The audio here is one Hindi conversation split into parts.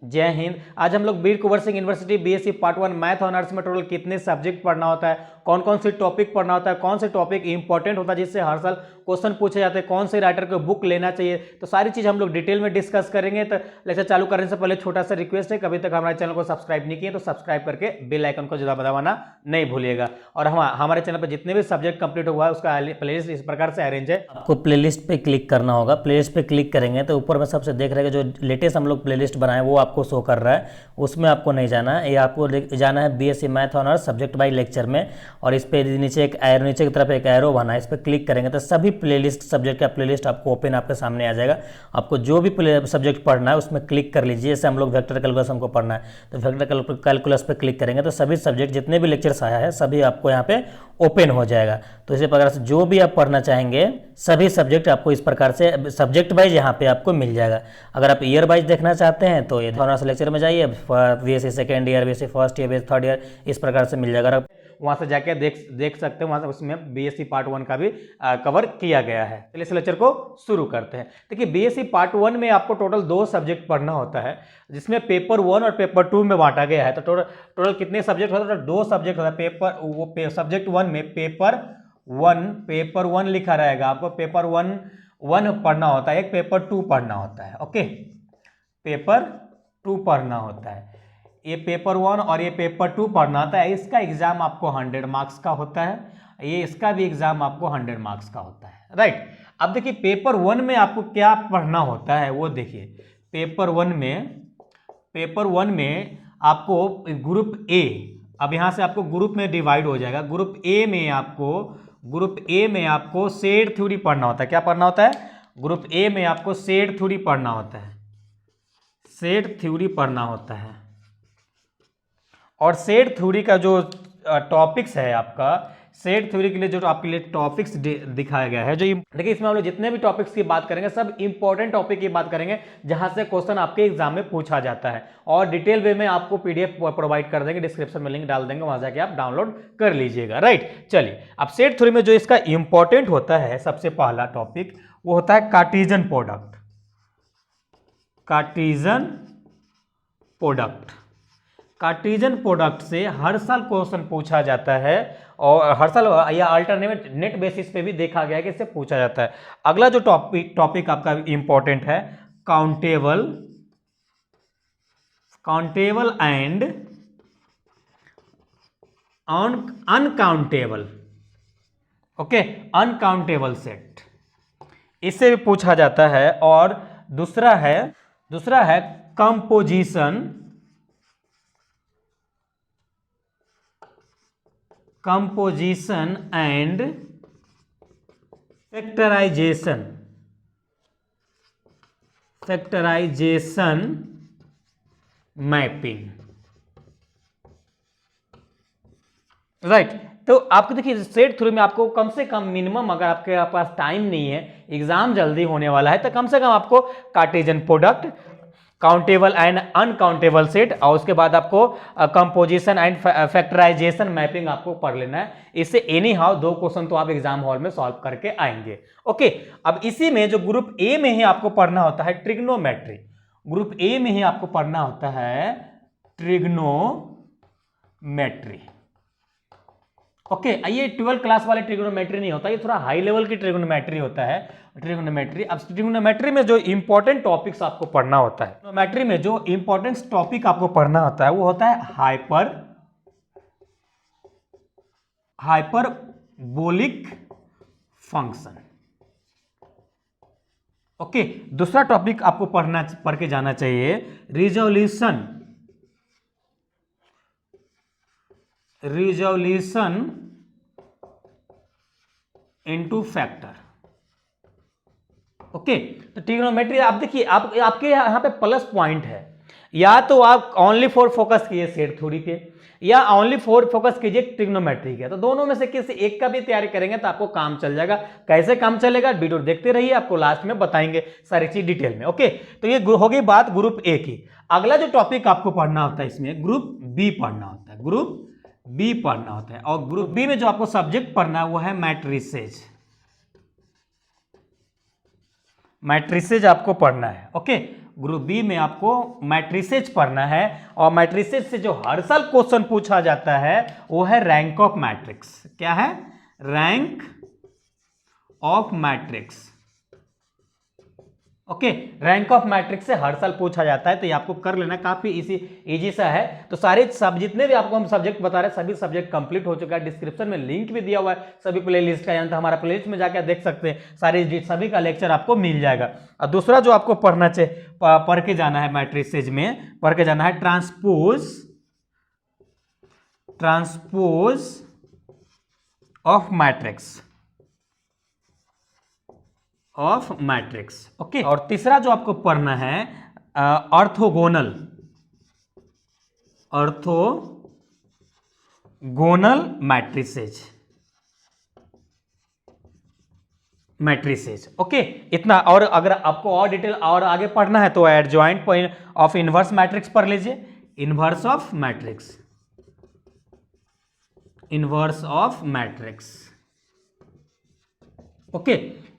जय हिंद। आज हम लोग Veer Kunwar Singh university BSc part 1 math honours में टोटल कितने सब्जेक्ट पढ़ना होता है, कौन कौन से टॉपिक पढ़ना होता है, कौन से टॉपिक इंपॉर्टेंट होता है जिससे हर साल क्वेश्चन पूछे जाते हैं, कौन से राइटर को बुक लेना चाहिए, तो सारी चीज़ हम लोग डिटेल में डिस्कस करेंगे। तो लेक्चर चालू करने से पहले छोटा सा रिक्वेस्ट है, कभी तक हमारे चैनल को सब्सक्राइब नहीं किए तो सब्सक्राइब करके बेल आइकन को दबाना नहीं भूलिएगा। और हमारे चैनल पर जितने भी सब्जेक्ट कंप्लीट हुआ है उसका प्लेलिस्ट इस प्रकार से अरेंज है। आपको प्लेलिस्ट पे क्लिक करना होगा। प्लेलिस्ट पे क्लिक करेंगे तो ऊपर में सबसे देख रहे हैं जो लेटेस्ट हम लोग प्लेलिस्ट बनाए वो आपको शो कर रहा है, उसमें आपको नहीं जाना है। ये आपको जाना है BSc math honours subject by lecture में, और इस पे नीचे एक एरो, नीचे की तरफ एक एरो बना है, इस पर क्लिक करेंगे तो सभी प्लेलिस्ट सब्जेक्ट का प्लेलिस्ट आपको ओपन आपके सामने आ जाएगा। आपको जो भी सब्जेक्ट पढ़ना है उसमें क्लिक कर लीजिए। जैसे हम लोग वेक्टर कैलकुलस हमको पढ़ना है तो वेक्टर कैलकुलस पे क्लिक करेंगे तो सभी सब्जेक्ट जितने भी लेक्चर्स आया है सभी आपको यहाँ पे ओपन हो जाएगा। तो इसी प्रकार से जो भी आप पढ़ना चाहेंगे सभी सब्जेक्ट आपको इस प्रकार से सब्जेक्ट वाइज यहाँ पे आपको मिल जाएगा। अगर आप ईयर वाइज देखना चाहते हैं तो ये ऑनर्स लेक्चर में जाइए, BSc second year, BSc first year, BSc third year, इस प्रकार से मिल जाएगा। वहाँ से जाके देख सकते हैं, वहाँ से उसमें बीएससी पार्ट 1 का भी कवर किया गया है। चलिए इस लेक्चर को शुरू करते हैं। देखिए बीएससी पार्ट 1 में आपको टोटल 2 सब्जेक्ट पढ़ना होता है, जिसमें पेपर 1 और पेपर 2 में बांटा गया है। तो टोटल कितने सब्जेक्ट होता है? तो 2 सब्जेक्ट होता है। सब्जेक्ट 1 में पेपर 1 लिखा रहेगा, आपको पेपर 1 पढ़ना होता है, एक पेपर 2 पढ़ना होता है। ओके, पेपर 2 पढ़ना होता है, ये पेपर 1 और ये पेपर 2 पढ़ना होता है। इसका एग्जाम आपको 100 मार्क्स का होता है, ये इसका भी एग्जाम आपको 100 मार्क्स का होता है, राइट। अब देखिए पेपर 1 में आपको क्या पढ़ना होता है वो देखिए। पेपर 1 में आपको ग्रुप ए, अब यहाँ से आपको ग्रुप में डिवाइड हो जाएगा। ग्रुप ए में आपको सेट थ्योरी पढ़ना होता है। क्या पढ़ना होता है? ग्रुप ए में आपको सेट थ्योरी पढ़ना होता है, सेट थ्योरी पढ़ना होता है। और सेट थ्योरी का जो टॉपिक्स है आपका, सेट थ्योरी के लिए जो आपके लिए टॉपिक्स दिखाया गया है, जो देखिए इसमें हम लोग जितने भी टॉपिक्स की बात करेंगे सब इंपॉर्टेंट टॉपिक की बात करेंगे जहां से क्वेश्चन आपके एग्जाम में पूछा जाता है। और डिटेल वे में आपको पीडीएफ प्रोवाइड कर देंगे, डिस्क्रिप्शन में लिंक डाल देंगे, वहां जाके आप डाउनलोड कर लीजिएगा, राइट। चलिए अब सेट थ्योरी में जो इसका इंपॉर्टेंट होता है, सबसे पहला टॉपिक वो होता है कार्टेशियन प्रोडक्ट। कार्टेशियन प्रोडक्ट से हर साल क्वेश्चन पूछा जाता है, और हर साल या अल्टरनेट बेसिस पे भी देखा गया है कि इससे पूछा जाता है। अगला जो टॉपिक आपका इंपॉर्टेंट है, countable and uncountable. Okay, uncountable set, इससे भी पूछा जाता है। और दूसरा है composition and factorization mapping, right. तो आपको देखिए सेट थ्योरी में आपको कम से कम मिनिमम, अगर आपके पास टाइम नहीं है, एग्जाम जल्दी होने वाला है, तो कम से कम आपको Cartesian product, countable and uncountable set, और उसके बाद आपको कंपोजिशन एंड फैक्टराइजेशन मैपिंग आपको पढ़ लेना है। इससे एनी हाउ 2 क्वेश्चन तो आप एग्जाम हॉल में सॉल्व करके आएंगे। ओके, अब इसी में जो ग्रुप ए में ही आपको पढ़ना होता है ट्रिग्नोमेट्री। ग्रुप ए में ही आपको पढ़ना होता है ट्रिग्नोमेट्री। ओके, ये 12 क्लास वाले ट्रिग्नोमेट्री नहीं होता, ये थोड़ा हाई लेवल की ट्रिग्नोमेट्री होता है। ट्रिग्नोमेट्री, अब ट्रिग्नोमेट्री में जो इंपॉर्टेंट टॉपिक्स आपको पढ़ना होता है, ट्रिग्नोमेट्री में जो इंपॉर्टेंट टॉपिक आपको पढ़ना होता है वो होता है हाइपरबोलिक फंक्शन। ओके, दूसरा टॉपिक आपको पढ़ के जाना चाहिए रिजोल्यूशन इनटू फैक्टर। ओके, तो ट्रिग्नोमेट्री आप देखिए, आपके यहां पे प्लस पॉइंट है, या तो आप ओनली फॉर फोकस कीजिए सेट थ्योरी पे, या ओनली फॉर फोकस कीजिए ट्रिग्नोमेट्री के। तो दोनों में से किसी एक का भी तैयारी करेंगे तो आपको काम चल जाएगा। कैसे काम चलेगा, वीडियो देखते रहिए, आपको लास्ट में बताएंगे सारी चीज डिटेल में। ओके, तो ये हो गई बात ग्रुप ए की। अगला जो टॉपिक आपको पढ़ना होता है, इसमें ग्रुप बी पढ़ना होता है, और ग्रुप बी में जो आपको सब्जेक्ट पढ़ना है वो है मैट्रिसेज आपको पढ़ना है। ओके, ग्रुप बी में आपको मैट्रिसेज पढ़ना है, और मैट्रिसेज से जो हर साल क्वेश्चन पूछा जाता है वो है रैंक ऑफ मैट्रिक्स। क्या है? Rank of matrix. Okay, rank of matrix से हर साल पूछा जाता है, तो ये आपको कर लेना, काफी इजी सा है। तो सारे सब जितने भी आपको हम सब्जेक्ट बता रहे हैं सभी सब्जेक्ट कंप्लीट हो चुका है। डिस्क्रिप्शन में लिंक भी दिया हुआ है सभी प्लेलिस्ट का, यानी तो हमारा प्लेलिस्ट में जाकर देख सकते हैं, सारे सभी का लेक्चर आपको मिल जाएगा। और दूसरा जो आपको पढ़ना चाहिए, पढ़ के जाना है मैट्रिसेज में, पढ़ के जाना है ट्रांसपोज ऑफ मैट्रिक्स। ओके, और तीसरा जो आपको पढ़ना है ऑर्थोगोनल मैट्रिसेज। ओके, इतना। और अगर आपको और डिटेल और आगे पढ़ना है तो adjoint point of inverse matrix पढ़ लीजिए, इनवर्स ऑफ मैट्रिक्स। ओके,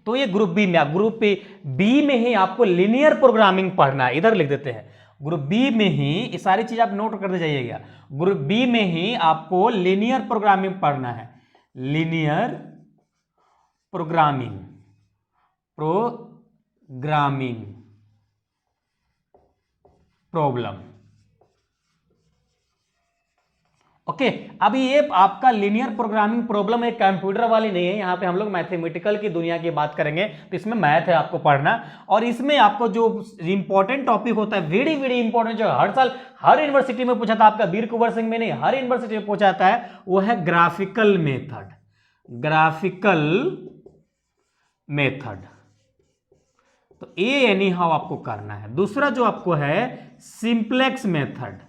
तो ये ग्रुप बी में ही आपको लीनियर प्रोग्रामिंग पढ़ना है। इधर लिख देते हैं, ग्रुप बी में ही, ये सारी चीज आप नोट करते जाइएगा। ग्रुप बी में ही आपको लीनियर प्रोग्रामिंग पढ़ना है, लीनियर प्रोग्रामिंग प्रॉब्लम। ओके, अभी ये आपका लीनियर प्रोग्रामिंग प्रॉब्लम एक कंप्यूटर वाली नहीं है, यहाँ पे हम लोग मैथमेटिकल की दुनिया की बात करेंगे, तो इसमें मैथ है आपको पढ़ना। और इसमें आपको जो इंपॉर्टेंट टॉपिक होता है, वेरी वेरी इंपॉर्टेंट, जो हर साल हर यूनिवर्सिटी में पूछा था, आपका वीर कुंवर सिंह में नहीं, हर यूनिवर्सिटी में पूछा जाता है, वो है ग्राफिकल मेथड। तो ये एनी हाउ आपको करना है। दूसरा जो आपको है सिंप्लेक्स मेथड,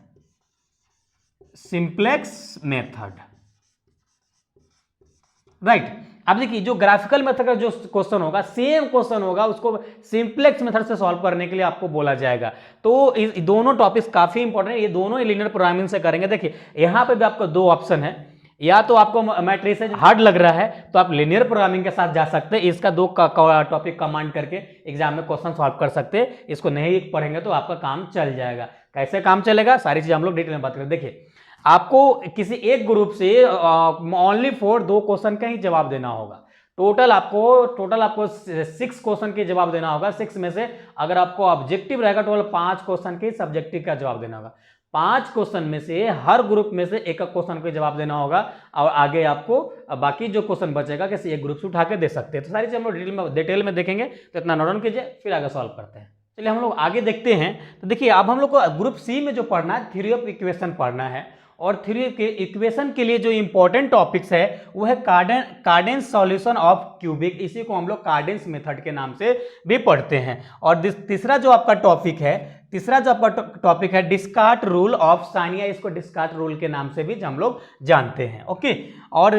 राइट। अब देखिए, जो ग्राफिकल मेथड का जो क्वेश्चन होगा, सेम क्वेश्चन होगा, उसको सिंप्लेक्स मेथड से सॉल्व करने के लिए आपको बोला जाएगा। तो दोनों टॉपिक्स काफी इंपॉर्टेंट है, ये दोनों लीनियर प्रोग्रामिंग से करेंगे। देखिए यहां पे भी आपको दो ऑप्शन है, या तो आपको मैट्रिसेज हार्ड लग रहा है तो आप लीनियर प्रोग्रामिंग के साथ जा सकते हैं, इसका दो टॉपिक कमांड करके एग्जाम में क्वेश्चन सॉल्व कर सकते हैं। इसको नहीं पढ़ेंगे तो आपका काम चल जाएगा। कैसे काम चलेगा, सारी चीज हम लोग डिटेल में बात करें। देखिए, आपको किसी एक ग्रुप से ओनली फॉर 2 क्वेश्चन का ही जवाब देना होगा। टोटल आपको 6 क्वेश्चन के जवाब देना होगा। 6 में से अगर आपको ऑब्जेक्टिव रहेगा टोटल 5 क्वेश्चन के सब्जेक्टिव का जवाब देना होगा। 5 क्वेश्चन में से हर ग्रुप में से एक क्वेश्चन को जवाब देना होगा, और आगे आपको बाकी जो क्वेश्चन बचेगा किसी एक ग्रुप से उठा के दे सकते हैं। तो सारी चीज हम लोग डिटेल में देखेंगे, तो इतना नोट डाउन कीजिए, फिर आगे सॉल्व करते हैं। चलिए हम लोग आगे देखते हैं। तो देखिए, अब हम लोग को ग्रुप सी में जो पढ़ना है, थ्योरी ऑफ इक्वेशन पढ़ना है, और थ्योरी के इक्वेशन के लिए जो इंपॉर्टेंट टॉपिक्स है वो है कार्डेंस सॉल्यूशन ऑफ क्यूबिक। इसी को हम लोग कार्डेंस मेथड के नाम से भी पढ़ते हैं। और तीसरा जो आपका टॉपिक है डिस्कार्ट रूल ऑफ साइन, या इसको डिस्कार्ट रूल के नाम से भी हम लोग जानते हैं। ओके, और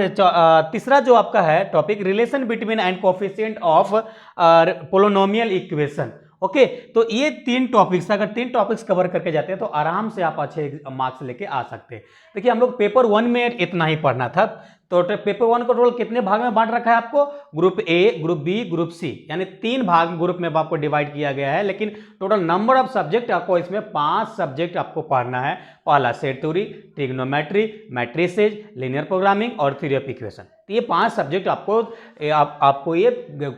तीसरा जो आपका है topic relation between and coefficient of polynomial equation. Okay, तो ये 3 टॉपिक्स, अगर 3 टॉपिक्स कवर करके जाते हैं तो आराम से आप अच्छे मार्क्स लेके आ सकते हैं। देखिए, हम लोग पेपर 1 में इतना ही पढ़ना था, तो पेपर 1 का टोटल कितने भाग में बांट रखा है आपको, group A, group B, group C, यानी 3 भाग ग्रुप में आपको डिवाइड किया गया है। लेकिन टोटल नंबर ऑफ सब्जेक्ट आपको इसमें 5 सब्जेक्ट आपको पढ़ना है। पहला set theory, trigonometry, matrices, linear programming और थ्योरी ऑफ इक्वेशन। तो ये 5 सब्जेक्ट आपको ये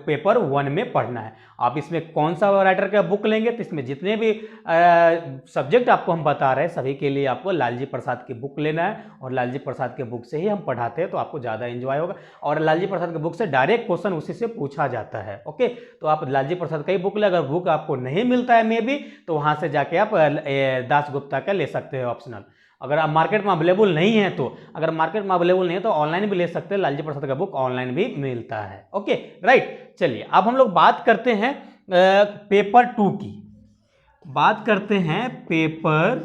पेपर 1 में पढ़ना है। आप इसमें कौन सा राइटर का बुक लेंगे, तो इसमें जितने भी सब्जेक्ट आपको हम बता रहे हैं सभी के लिए आपको लालजी प्रसाद की बुक लेना है, और लालजी प्रसाद के बुक से ही हम पढ़ाते हैं, तो आपको ज़्यादा एंजॉय होगा। और लालजी प्रसाद के बुक से डायरेक्ट क्वेश्चन उसी से पूछा जाता है। ओके, तो आप लालजी प्रसाद का ही बुक ले, अगर बुक आपको नहीं मिलता है मे बी, तो वहाँ से जाके आप दास गुप्ता का ले सकते हैं ऑप्शनल। अगर आप मार्केट में अवेलेबल नहीं है तो, अगर मार्केट में अवेलेबल नहीं है तो ऑनलाइन भी ले सकते हैं, लालजी प्रसाद का बुक ऑनलाइन भी मिलता है। Okay, right. चलिए अब हम लोग बात करते हैं पेपर 2 की, बात करते हैं पेपर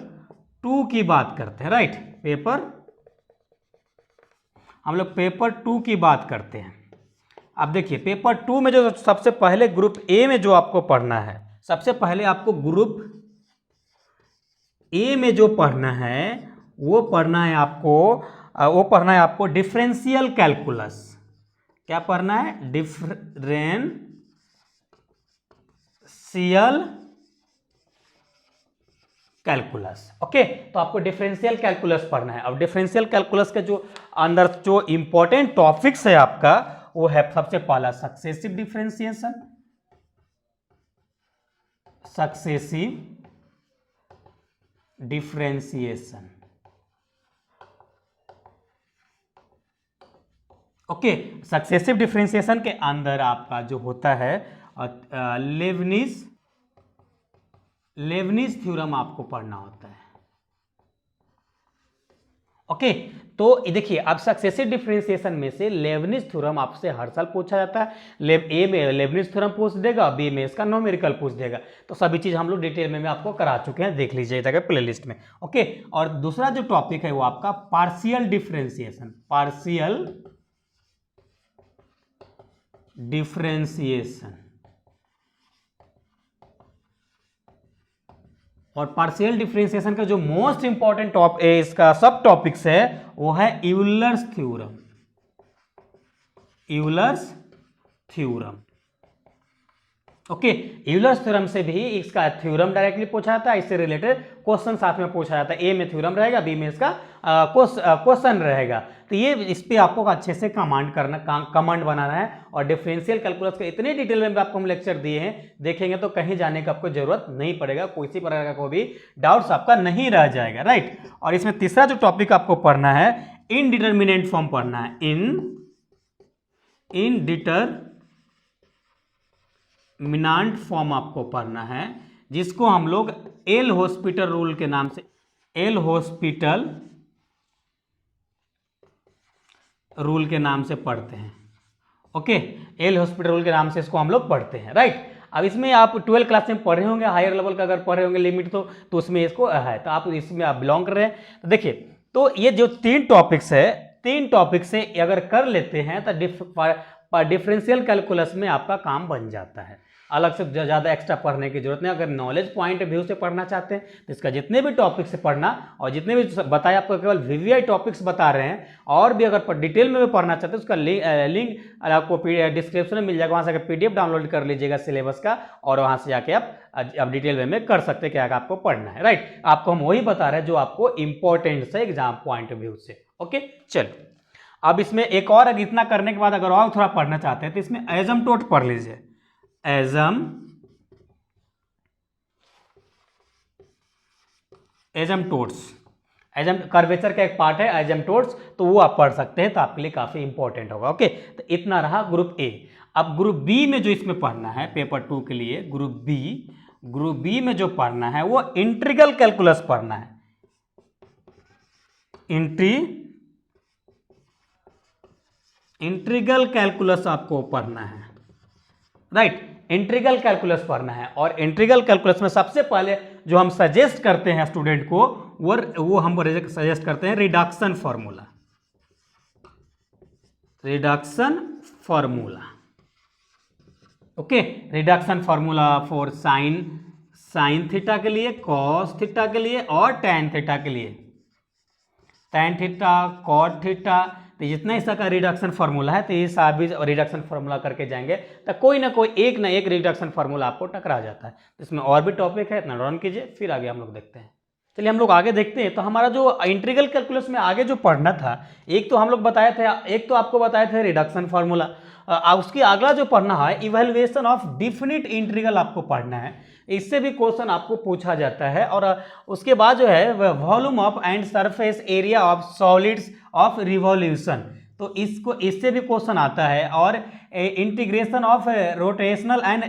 2 की बात करते हैं, राइट। हम लोग पेपर 2 की बात करते हैं। अब देखिए, पेपर 2 में जो सबसे पहले ग्रुप ए में जो आपको पढ़ना है, सबसे पहले आपको ग्रुप ए में जो पढ़ना है वो पढ़ना है आपको डिफरेंशियल कैलकुलस। क्या पढ़ना है, डिफरेंशियल कैलकुलस। ओके, तो आपको डिफरेंशियल कैलकुलस पढ़ना है। अब डिफरेंशियल कैलकुलस के जो अंदर जो इंपॉर्टेंट टॉपिक्स है आपका, वो है सबसे पहला successive differentiation, successive differentiation. Okay, successive differentiation के अंदर आपका जो होता है लेबनिज थ्योरम आपको पढ़ना होता है। ओके, तो देखिए अब सक्सेसिव डिफरेंशिएशन में से लेबनिज थ्योरम आपसे हर साल पूछा जाता है। ए में लेबनिज थ्योरम पूछ देगा, बी में इसका न्यूमेरिकल पूछ देगा। तो सभी चीज हम लोग डिटेल में आपको करा चुके हैं, देख लीजिएगा प्लेलिस्ट में। ओके, और दूसरा जो टॉपिक है वो आपका पार्शियल डिफरेंशिएशन, पार्शियल डिफरेंशिएशन। और पार्शियल डिफरेंशिएशन का जो मोस्ट इंपॉर्टेंट इसका सब टॉपिक्स है वो है Euler's theorem, Euler's theorem. Okay, Euler's theorem से भी इसका थ्योरम डायरेक्टली पूछा जाता है, इससे रिलेटेड क्वेश्चन साथ में पूछा जाता है। ए में थ्योरम रहेगा, बी में इसका क्वेश्चन रहेगा। तो ये इस पे आपको अच्छे से कमांड बनाना है। और डिफरेंशियल कैलकुलस के इतने डिटेल में आपको हम लेक्चर दिए हैं, देखेंगे तो कहीं जाने का आपको जरूरत नहीं पड़ेगा, कोई सी प्रकार का कोई भी डाउट्स आपका नहीं रह जाएगा, राइट। और इसमें तीसरा जो टॉपिक आपको पढ़ना है, इनडिटरमिनेंट फॉर्म पढ़ना है, इनडिटरमिनेंट फॉर्म आपको पढ़ना है, जिसको हम लोग एल हॉस्पिटल रूल के नाम से, एल हॉस्पिटल रूल के नाम से पढ़ते हैं। ओके, एल हॉस्पिटल रूल के नाम से इसको हम लोग पढ़ते हैं, राइट। अब इसमें आप 12 क्लास में पढ़े होंगे, हायर लेवल का अगर पढ़े होंगे लिमिट तो उसमें इसको है, तो आप इसमें आप बिलोंग कर रहे हैं। तो देखिए, तो ये जो 3 टॉपिक्स है, 3 टॉपिक से अगर कर लेते हैं तो डिफरेंशियल कैलकुलस में आपका काम बन जाता है। अलग से ज़्यादा एक्स्ट्रा पढ़ने की जरूरत नहीं। अगर नॉलेज पॉइंट व्यू से पढ़ना चाहते हैं तो इसका जितने भी टॉपिक्स से पढ़ना, और जितने भी बताए आपको केवल वीवीआई टॉपिक्स बता रहे हैं, और भी अगर डिटेल में भी पढ़ना चाहते हैं उसका लिंक आपको डिस्क्रिप्शन में मिल जाएगा, वहाँ से पीडीएफ डाउनलोड कर लीजिएगा सिलेबस का, और वहाँ से जाके आप डिटेल वे में कर सकते हैं क्या आपको पढ़ना है, राइट। आपको हम वही बता रहे हैं जो आपको इंपॉर्टेंट है एग्जाम पॉइंट व्यू से। ओके, चलो अब इसमें एक और इतना करने के बाद अगर और थोड़ा पढ़ना चाहते हैं तो इसमें एजम्प्टोट पढ़ लीजिए, एजम्प्टोट्स, कर्वेचर का एक पार्ट है एजम्प्टोट्स, तो वो आप पढ़ सकते हैं, तो आपके लिए काफी इंपॉर्टेंट होगा। ओके, तो इतना रहा ग्रुप ए। अब ग्रुप बी में जो इसमें पढ़ना है पेपर 2 के लिए, ग्रुप बी में जो पढ़ना है वो इंटीग्रल कैलकुलस पढ़ना है, इंटीग्रल कैलकुलस आपको पढ़ना है, राइट। इंटीग्रल कैलकुलस पढ़ना है। और इंटीग्रल कैलकुलस में सबसे पहले जो हम सजेस्ट करते हैं स्टूडेंट को, वो हम सजेस्ट करते हैं reduction formula, okay. Reduction formula for sine theta के लिए, कॉस थीटा के लिए और टैन थीटा के लिए, टैन थीटा, कॉट थीटा, तो जितना इसका का रिडक्शन फार्मूला है, तो ये सब भी रिडक्शन फार्मूला करके जाएंगे तो कोई ना एक रिडक्शन फार्मूला आपको टकरा जाता है। तो इसमें और भी टॉपिक है, इतना नोट कीजिए, फिर आगे हम लोग देखते हैं। चलिए हम लोग आगे देखते हैं। तो हमारा जो इंटीग्रल कैलकुलस में आगे जो पढ़ना था, एक तो हम लोग बताए थे, एक तो आपको बताए थे रिडक्शन फार्मूला, उसकी अगला जो पढ़ना है इवैल्यूएशन ऑफ डिफिनिट इंटीग्रल आपको पढ़ना है, इससे भी क्वेश्चन आपको पूछा जाता है। और उसके बाद जो है volume of and surface area of solids of revolution, तो इससे भी क्वेश्चन आता है। और integration of rotational and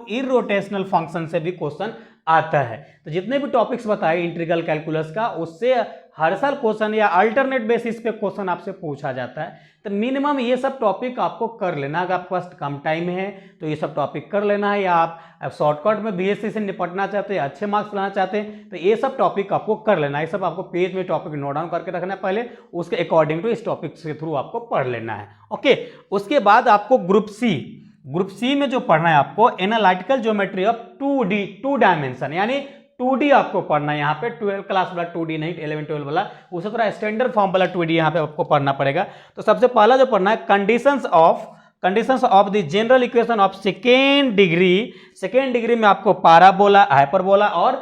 irrotational function से भी क्वेश्चन आता है। तो जितने भी टॉपिक्स बताए इंटीग्रल कैलकुलस का, उससे हर साल क्वेश्चन या अल्टरनेट बेसिस पे क्वेश्चन आपसे पूछा जाता है। तो मिनिमम ये सब टॉपिक आपको कर लेना, अगर आपके पास कम टाइम है तो ये सब टॉपिक कर लेना है, या आप शॉर्टकट में बीएससी से निपटना चाहते हैं, अच्छे मार्क्स लाना चाहते हैं, तो ये सब टॉपिक आपको कर लेना है। ये सब आपको पेज में टॉपिक नोट डाउन करके रखना है पहले, उसके अकॉर्डिंग टू इस टॉपिक के थ्रू आपको पढ़ लेना है। ओके, उसके बाद आपको ग्रुप सी में जो पढ़ना है आपको analytical geometry of 2D, 2 dimension, यानी 2D आपको पढ़ना है। यहाँ पे 12 क्लास वाला 2D नहीं, 11-12 वाला, उसे थोड़ा स्टैंडर्ड फॉर्म वाला 2D यहाँ पे आपको पढ़ना पड़ेगा। तो सबसे पहला जो पढ़ना है conditions of the general equation of second degree में आपको पाराबोला, हाइपरबोला और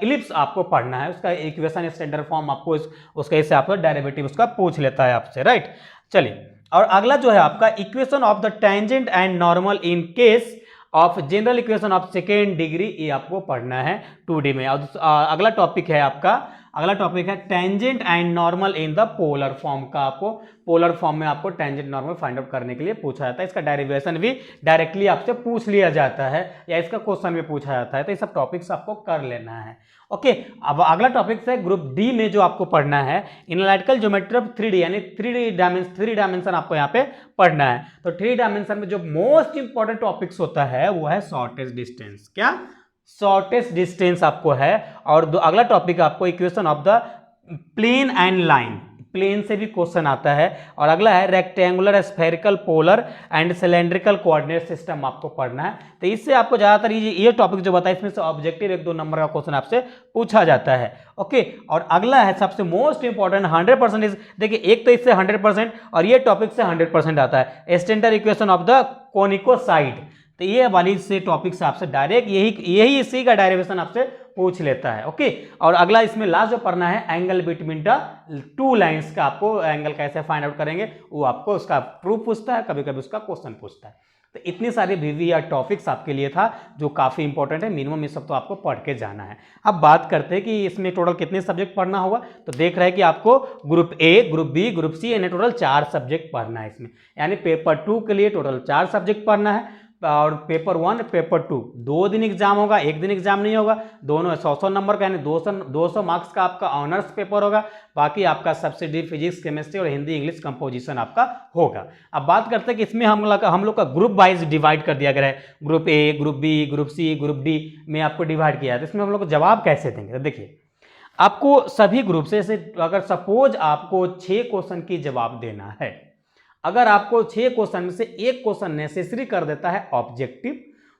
इलिप्स आपको पढ़ना है, उसका इक्वेशन स्टैंडर्ड फॉर्म आपको उसका इससे आपको डेरिवेटिव उसका पूछ लेता है आपसे, राइट। चलिए, और अगला जो है आपका equation of the tangent and normal in case of general equation of second degree, ये आपको पढ़ना है 2D में। और अगला टॉपिक है आपका, अगला टॉपिक है tangent and normal in the polar form का। आपको पोलर फॉर्म में आपको टेंजेंट नॉर्मल फाइंड आउट करने के लिए पूछा जाता है, इसका डेरिवेशन भी डायरेक्टली आपसे पूछ लिया जाता है या इसका क्वेश्चन भी पूछा जाता है, तो ये सब टॉपिक्स आपको कर लेना है। ओके, अब अगला टॉपिक है ग्रुप डी में जो आपको पढ़ना है एनालिटिकल ज्योमेट्री ऑफ 3D, यानी 3 डायमेंशन आपको यहाँ पे पढ़ना है। तो 3 डायमेंशन में जो मोस्ट इंपॉर्टेंट टॉपिक्स होता है वो है शॉर्टेस्ट डिस्टेंस। क्या? शॉर्टेस्ट डिस्टेंस आपको है। और अगला टॉपिक आपको equation of the plane and line, plane से भी क्वेश्चन आता है। और अगला है rectangular, spherical, polar and cylindrical coordinate system आपको पढ़ना है। तो इससे आपको ज्यादातर ये टॉपिक जो बताया इसमें से ऑब्जेक्टिव 1-2 नंबर का क्वेश्चन आपसे पूछा जाता है। ओके, और अगला है सबसे मोस्ट इंपॉर्टेंट 100%। देखिए, एक तो इससे 100% और ये टॉपिक से 100% आता है स्टैंडर्ड इक्वेशन ऑफ द कोनिकोसाइड। तो ये वाली से टॉपिक से आपसे डायरेक्ट यही इसी का डेरिवेशन आपसे पूछ लेता है। ओके, और अगला इसमें लास्ट जो पढ़ना है एंगल बिटवीन द 2 लाइंस का, आपको एंगल कैसे फाइंड आउट करेंगे वो आपको उसका प्रूफ पूछता है, कभी कभी उसका क्वेश्चन पूछता है। तो इतनी सारी VVR टॉपिक्स आपके लिए था जो काफ़ी इंपॉर्टेंट है, मिनिमम ये सब तो आपको पढ़ के जाना है। अब बात करते हैं कि इसमें टोटल कितने सब्जेक्ट पढ़ना होगा। तो देख रहे हैं कि आपको group A, group B, group C, यानी टोटल 4 सब्जेक्ट पढ़ना है इसमें, यानी पेपर 2 के लिए टोटल 4 सब्जेक्ट पढ़ना है। और पेपर 1, पेपर 2 2 दिन एग्जाम होगा, एक दिन एग्जाम नहीं होगा, दोनों 100 नंबर का, यानी 200 मार्क्स का आपका ऑनर्स पेपर होगा। बाकी आपका सब्सिडी फिजिक्स, केमिस्ट्री और हिंदी इंग्लिश कंपोजिशन आपका होगा। अब बात करते हैं कि इसमें हम लोग का ग्रुप वाइज डिवाइड कर दिया गया है, group A, group B, group C, group D में आपको डिवाइड किया है। तो इसमें हम लोग को जवाब कैसे देंगे? तो देखिए, आपको सभी ग्रुप से अगर सपोज आपको 6 क्वेश्चन की जवाब देना है, अगर आपको 6 क्वेश्चन में से एक क्वेश्चन नेसेसरी कर देता है ऑब्जेक्टिव,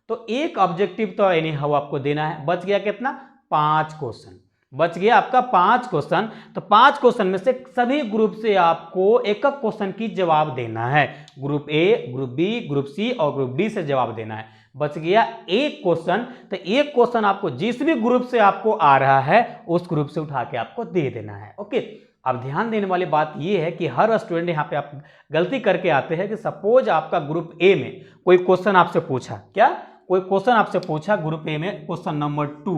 तो एक ऑब्जेक्टिव तो एनी हाउ आपको देना है। बच गया कितना? 5 क्वेश्चन बच गया आपका 5 क्वेश्चन। तो 5 क्वेश्चन में से सभी ग्रुप से आपको एक एक क्वेश्चन की जवाब देना है। Group A, group B, group C और ग्रुप डी से जवाब देना है। बच गया एक क्वेश्चन, तो एक क्वेश्चन आपको जिस भी ग्रुप से आपको आ रहा है उस ग्रुप से उठा के आपको दे देना है। ओके, अब ध्यान देने वाली बात यह है कि हर स्टूडेंट यहाँ पे आप गलती करके आते हैं कि सपोज आपका ग्रुप ए में कोई क्वेश्चन आपसे पूछा, क्या कोई क्वेश्चन आपसे पूछा ग्रुप ए में, क्वेश्चन नंबर 2,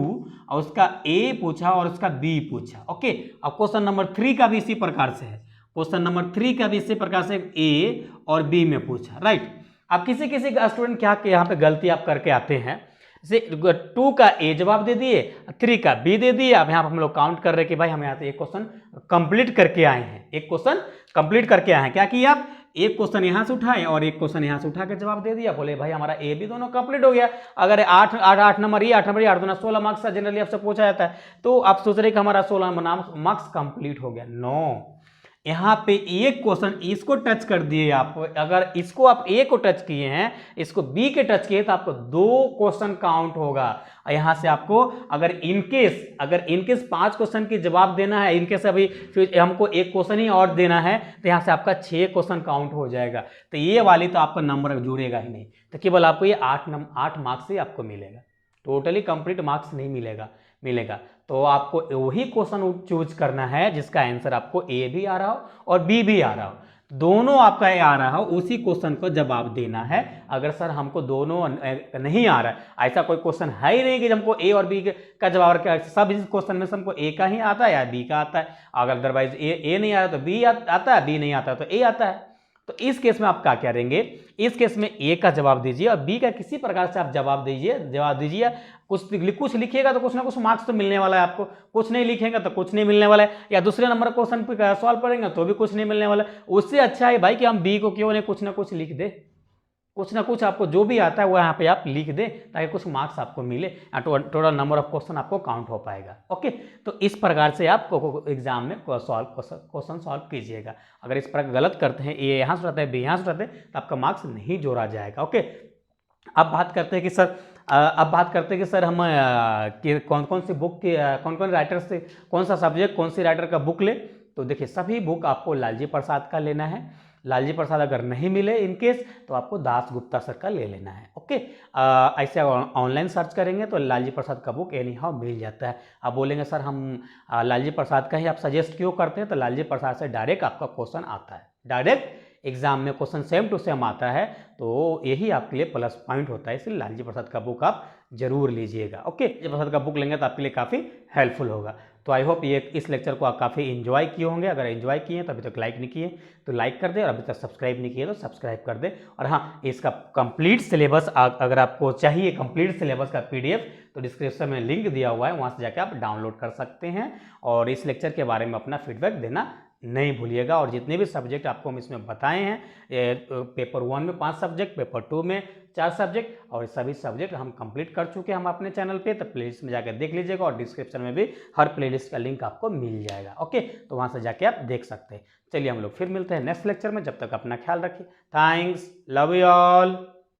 और उसका ए पूछा और उसका बी पूछा। ओके, अब क्वेश्चन नंबर 3 का भी इसी प्रकार से है, क्वेश्चन नंबर 3 का भी इसी प्रकार से ए और बी में पूछा, राइट। अब किसी स्टूडेंट क्या यहाँ पे गलती आप करके आते हैं, जैसे 2 का ए जवाब दे दिए, 3 का बी दे दिए। अब यहाँ पर हम लोग काउंट कर रहे हैं कि भाई हम यहाँ से एक क्वेश्चन कंप्लीट करके आए हैं, एक क्वेश्चन कंप्लीट करके आए हैं। क्या किया आप? एक क्वेश्चन यहाँ से उठाए और एक क्वेश्चन यहाँ से उठा के जवाब दे दिया। बोले भाई हमारा ए बी दोनों कंप्लीट हो गया। अगर 8 नंबर ये 8 नंबर ये 8 दूना 16 मार्क्स का जनरली आपसे पूछा जाता है, तो आप सोच रहे कि हमारा 16 मार्क्स कंप्लीट हो गया। नो, यहाँ पे एक क्वेश्चन इसको टच कर दिए आप, अगर इसको आप ए को टच किए हैं, इसको बी के टच किए, तो आपको 2 क्वेश्चन काउंट होगा। यहाँ से आपको अगर इनकेस 5 क्वेश्चन की जवाब देना है, इनकेस अभी फिर हमको एक क्वेश्चन ही और देना है, तो यहाँ से आपका 6 क्वेश्चन काउंट हो जाएगा। तो ये वाली तो आपका नंबर जुड़ेगा ही नहीं, तो केवल आपको ये 8 मार्क्स ही आपको मिलेगा, टोटली कंप्लीट मार्क्स नहीं मिलेगा। तो आपको वही क्वेश्चन चूज करना है जिसका आंसर आपको ए भी आ रहा हो और बी भी आ रहा हो, दोनों आपका ए आ रहा हो, उसी क्वेश्चन को जवाब देना है। अगर सर हमको दोनों नहीं आ रहा है, ऐसा कोई क्वेश्चन है ही नहीं कि हमको ए और बी का जवाब रखा, सब इस क्वेश्चन में से हमको ए का ही आता है या बी का आता है। अगर अदरवाइज ए नहीं आ रहा तो बी आता है, बी नहीं आता तो ए आता है। तो इस केस में आप क्या करेंगे? इस केस में ए का जवाब दीजिए और बी का किसी प्रकार से आप जवाब दीजिए। कुछ लिखिएगा तो कुछ ना कुछ मार्क्स तो मिलने वाला है आपको, कुछ नहीं लिखेगा तो कुछ नहीं मिलने वाला है, या दूसरे नंबर क्वेश्चन पे सॉल्व करेंगे तो भी कुछ नहीं मिलने वाला है। उससे अच्छा है भाई कि हम बी को क्यों नहीं कुछ ना कुछ लिख दे, कुछ ना कुछ आपको जो भी आता है वो यहाँ पे आप लिख दें, ताकि कुछ मार्क्स आपको मिले, टोटल नंबर ऑफ क्वेश्चन आपको काउंट हो पाएगा। ओके, तो इस प्रकार से आप एग्जाम में क्वेश्चन सॉल्व कीजिएगा। अगर इस प्रकार गलत करते हैं, ए यहाँ से रहता है, बी यहाँ से रहते हैं, तो आपका मार्क्स नहीं जोड़ा जाएगा। ओके, अब बात करते हैं कि सर हम कौन सी बुक की कौन राइटर से, कौन सा सब्जेक्ट, कौन सी राइटर का बुक ले। तो देखिए, सभी बुक आपको लालजी प्रसाद का लेना है, लालजी प्रसाद अगर नहीं मिले इन केस तो आपको दास गुप्ता सर का ले लेना है। ओके, ऐसे ऑनलाइन सर्च करेंगे तो लालजी प्रसाद का बुक एनी हाउ मिल जाता है। आप बोलेंगे सर हम लालजी प्रसाद का ही आप सजेस्ट क्यों करते हैं, तो लालजी प्रसाद से डायरेक्ट आपका क्वेश्चन आता है, डायरेक्ट एग्जाम में क्वेश्चन सेम टू सेम आता है, तो यही आपके लिए प्लस पॉइंट होता है। इसलिए लालजी प्रसाद का बुक आप जरूर लीजिएगा। ओके, लालजी प्रसाद का बुक लेंगे तो आपके लिए काफ़ी हेल्पफुल होगा। तो आई होप ये इस लेक्चर को आप काफ़ी इन्जॉय किए होंगे। अगर इन्जॉय किए तो अभी तक लाइक नहीं किए तो लाइक कर दे, और अभी तक सब्सक्राइब नहीं किए तो सब्सक्राइब कर दे। और हाँ, इसका कंप्लीट सिलेबस अगर आपको चाहिए, कंप्लीट सिलेबस का PDF, तो डिस्क्रिप्शन में लिंक दिया हुआ है, वहाँ से जाकर आप डाउनलोड कर सकते हैं। और इस लेक्चर के बारे में अपना फीडबैक देना नहीं भूलिएगा। और जितने भी सब्जेक्ट आपको हम इसमें बताए हैं, पेपर 1 में 5 सब्जेक्ट, पेपर 2 में 4 सब्जेक्ट, और सभी सब्जेक्ट हम कंप्लीट कर चुके हैं हम अपने चैनल पे। तो प्लेलिस्ट में जाकर देख लीजिएगा, और डिस्क्रिप्शन में भी हर प्लेलिस्ट का लिंक आपको मिल जाएगा। ओके, तो वहाँ से जाके आप देख सकते हैं। चलिए हम लोग फिर मिलते हैं नेक्स्ट लेक्चर में, जब तक अपना ख्याल रखिए। Thanks, love you all.